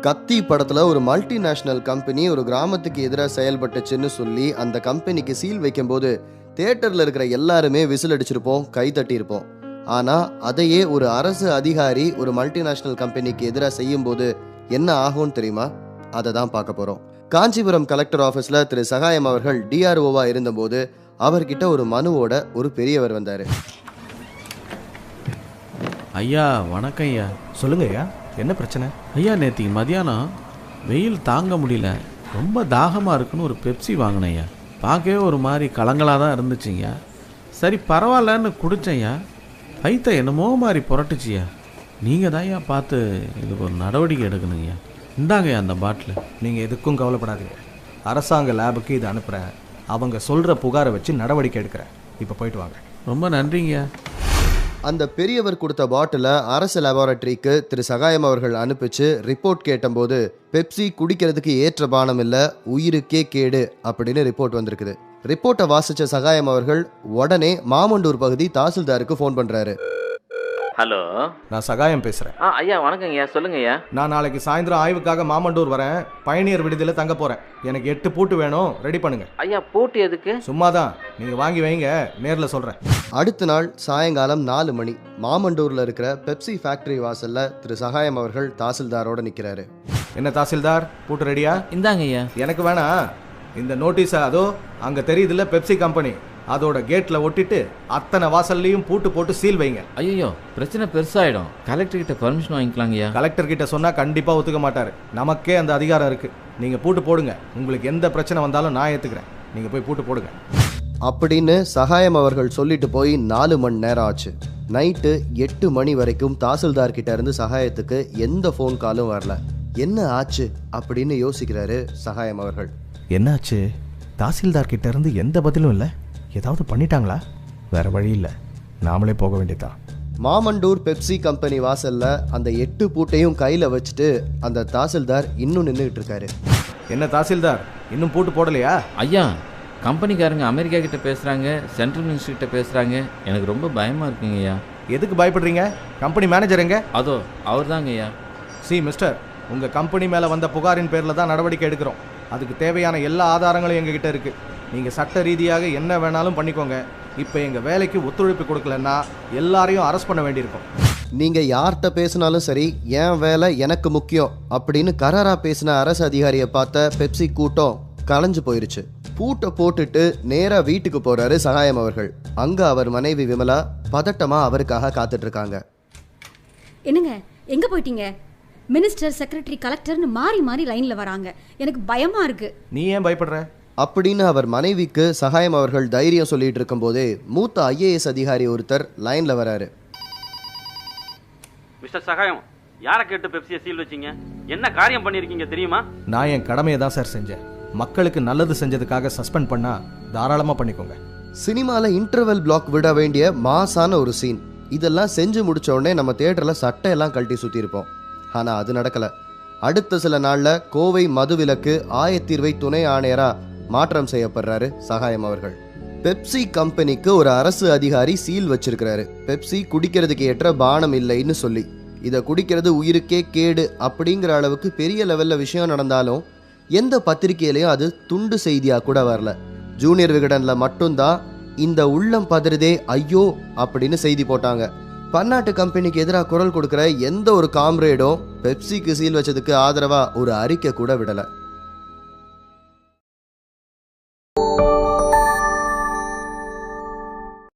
கத்தி படத்துல ஒரு மல்டிநேஷனல் கம்பெனி ஒரு கிராமத்துக்கு எதிராக செயல்பட்டுச்சுன்னு சொல்லி அந்த கம்பெனிக்கு சீல் வைக்கும்போது தியேட்டர்ல இருக்கிற எல்லாருமே விசில் அடிச்சிருப்போம், கை தட்டியிருப்போம். ஆனா அதையே ஒரு அரசு அதிகாரி ஒரு மல்டிநேஷனல் கம்பெனிக்கு எதிராக செய்யும் போது என்ன ஆகும்னு தெரியுமா? அதை தான் பார்க்க போறோம். காஞ்சிபுரம் கலெக்டர் ஆஃபீஸ்ல திரு சகாயம் அவர்கள் டிஆர்ஓவா இருந்தபோது அவர்கிட்ட ஒரு மனுவோட ஒரு பெரியவர் வந்தாரு. ஐயா வணக்கம் ஐயா. சொல்லுங்க ஐயா, என்ன பிரச்சனை? ஐயா நேற்றுக்கு மதியானம் வெயில் தாங்க முடியல, ரொம்ப தாகமாக இருக்குன்னு ஒரு பெப்சி வாங்கினேன் ஐயா. பார்க்கவே ஒரு மாதிரி கலங்களாக தான் இருந்துச்சுங்க. சரி பரவாயில்லன்னு குடித்தேன்யா. வயிற்ற என்னமோ மாதிரி புரட்டுச்சியா. நீங்கள் தான் ஐயா பார்த்து இதுக்கு ஒரு நடவடிக்கை எடுக்கணுங்கய்யா. இந்தாங்கய்யா அந்த பாட்டில். நீங்கள் எதுக்கும் கவலைப்படாதீங்க. அரசாங்க லேபுக்கு இது அனுப்புகிறேன். அவங்க சொல்கிற புகாரை வச்சு நடவடிக்கை எடுக்கிறேன். இப்போ போயிட்டு வாங்க. ரொம்ப நன்றிங்கய்யா. அந்த பெரியவர் கொடுத்த பாட்டிலை அரசு லேபார்டரிக்கு திரு சகாயம் அவர்கள் அனுப்பிச்சு ரிப்போர்ட் கேட்டபோது பெப்சி குடிக்கிறதுக்கு ஏற்ற பானம் இல்லை, உயிருக்கே கேடு அப்படின்னு ரிப்போர்ட் வந்திருக்குது. ரிப்போர்ட்டை வாசிச்ச சகாயம் அவர்கள் உடனே மாமண்டூர் பகுதி தாசில்தாருக்கு ஃபோன் பண்றாரு. ஹலோ, நான் சகாயம் பேசுகிறேன். ஐயா வணக்கங்கய்யா, சொல்லுங்கய்யா. நான் நாளைக்கு சாயந்தரம் ஆய்வுக்காக மாமண்டூர் வரேன். பயணியர் விடுதியில் தங்க போகிறேன். எனக்கு 8 பூட்டு வேணும், ரெடி பண்ணுங்க. ஐயா பூட்டு எதுக்கு? சும்மா தான், நீங்கள் வாங்கி வைங்க, நேரில் சொல்கிறேன். அடுத்த நாள் சாயங்காலம் 4 மணி மாமண்டூர்ல இருக்கிற பெப்சி ஃபேக்டரி வாசல்ல திரு சகாயம் அவர்கள் தாசில்தாரோட நிற்கிறாரு. என்ன தாசில்தார், பூட்டு ரெடியா? இந்தாங்க ஐயா. எனக்கு வேணாம். இந்த நோட்டீஸை அதோ அங்கே தெரியுதுல்ல பெப்சி கம்பெனி, அதோட கேட்டில் ஒட்டிட்டு அத்தனை வாசல்லையும் பூட்டு போட்டு சீல் வைங்க. ஐயோ பிரச்சனை பெருசாயிடும். கலெக்டர் கிட்ட பர்மிஷன் வாங்கிக்கலாங்கய்யா. கலெக்டர் கிட்ட சொன்னால் கண்டிப்பாக ஒத்துக்க மாட்டார். நமக்கே அந்த அதிகாரம் இருக்குது. நீங்கள் பூட்டு போடுங்க. உங்களுக்கு எந்த பிரச்சனை வந்தாலும் நான் ஏற்றுக்கிறேன். நீங்கள் போய் பூட்டு போடுங்க அப்படின்னு சகாயம் அவர்கள் சொல்லிட்டு போய் 4 மணி நேரம் ஆச்சு. நைட்டு 8 மணி வரைக்கும் தாசில்தார் கிட்ட இருந்து சகாயத்துக்கு எந்த ஃபோன் காலும் வரல. என்ன ஆச்சு அப்படின்னு யோசிக்கிறாரு சகாயம் அவர்கள். என்னாச்சு? தாசில்தார் கிட்ட இருந்து எந்த பதிலும் இல்லை. ஏதாவது பண்ணிட்டாங்களா? வேற வழி இல்லை, நாமளே போக வேண்டியதான். மாமண்டூர் பெப்சி கம்பெனி வாசல்ல அந்த 8 பூட்டையும் கையில வச்சுட்டு அந்த தாசில்தார் இன்னும் நின்றுட்டு இருக்காரு. என்ன தாசில்தார், இன்னும் பூட்டு போடலையா? ஐயா கம்பெனிக்காரங்க அமெரிக்கா கிட்ட பேசுறாங்க, சென்ட்ரல் மினிஸ்டர் கிட்ட பேசுறாங்க. எனக்கு ரொம்ப பயமா இருக்குங்க ஐயா. எதுக்கு பயப்படுறீங்க? கம்பெனி மேனேஜர் எங்க? அதோ அவர் தாங்க ஐயா. மிஸ்டர், உங்க கம்பெனி மேல வந்த புகாரின் பேர்ல தான் நடவடிக்கை எடுக்கிறோம். அதுக்கு தேவையான எல்லா ஆதாரங்களும் எங்ககிட்ட இருக்கு. நீங்க சட்ட ரீதியாக என்ன வேணாலும் பண்ணிக்கோங்க. இப்போ எங்க வேலைக்கு ஒத்துழைப்பு கொடுக்கலன்னா எல்லாரையும் அரெஸ்ட் பண்ண வேண்டியிருக்கும். நீங்க யார்கிட்ட பேசினாலும் சரி, என் வேலை எனக்கு முக்கியம் அப்படின்னு கராரா பேசின அரசு அதிகாரியை பார்த்த பெப்சி கூட்டம் கலைஞ்சு போயிருச்சு. பூட்டை போட்டுட்டு நேரா வீட்டுக்கு போறாரு சகாயம் அவர்கள். அங்க அவர் மனைவி விமலா பதட்டமா அவருக்காக காத்துட்டு இருக்காங்க. என்னங்க எங்க போயிட்டீங்க? மினிஸ்டர், செக்ரட்டரி, கலெக்டர்னு மாறி மாறி லைன்ல வராங்க. எனக்கு பயமா இருக்கு. நீ ஏன் பயப்படுற? அப்படின்னு அவர் மனைவிக்கு சகாயம் அவர்கள் தைரியம் சொல்லிட்டு இருக்கும் போதே மூத்த ஐஏஎஸ் அதிகாரி ஒருத்தர் லைன்ல வராரு. மிஸ்டர் சகாயம், யாரை கேட்டு பெப்சியை சீல் வச்சீங்க? என்ன காரியம் பண்ணிருக்கீங்க தெரியுமா? நான் என் கடமையை தான் சார் செஞ்சேன். மக்களுக்கு நல்லது செஞ்சதுக்காக சஸ்பெண்ட் பண்ணா தாராளமா பண்ணிக்கோங்க. சினிமால இன்டர்வெல் பிளாக் விட வேண்டிய மாசான ஒரு சீன். இதெல்லாம் செஞ்சு முடிச்ச உடனே நம்ம தியேட்டர்ல சட்டையெல்லாம் கழட்டி சுத்தி இருப்போம். ஆனா அது நடக்கல. அடுத்த சில நாள்ல கோவை மதுவிலக்கு ஆயத்தீர்வை துணை ஆணையரா மாற்றம் செய்யப்படுறாரு சகாயம் அவர்கள். பெப்சி கம்பெனிக்கு ஒரு அரசு அதிகாரி சீல் வச்சிருக்கிறாரு. பெப்சி குடிக்கிறதுக்கு ஏற்ற பானம் இல்லைன்னு சொல்லி, இதை குடிக்கிறது உயிருக்கே கேடு அப்படிங்கிற அளவுக்கு பெரிய லெவல்ல விஷயம் நடந்தாலும் எந்த பத்திரிகையிலையும் அது துண்டு செய்தியா கூட வரல. ஜூனியர் விகடன்ல மட்டும்தான் இந்த உள்ளம் பதறுதே ஐயோ அப்படின்னு செய்தி போட்டாங்க. பன்னாட்டு கம்பெனிக்கு எதிராக குரல் கொடுக்கிற எந்த ஒரு காம்ரேடும் பெப்சிக்கு சீல் வச்சதுக்கு ஆதரவா ஒரு அறிக்கை கூட விடல.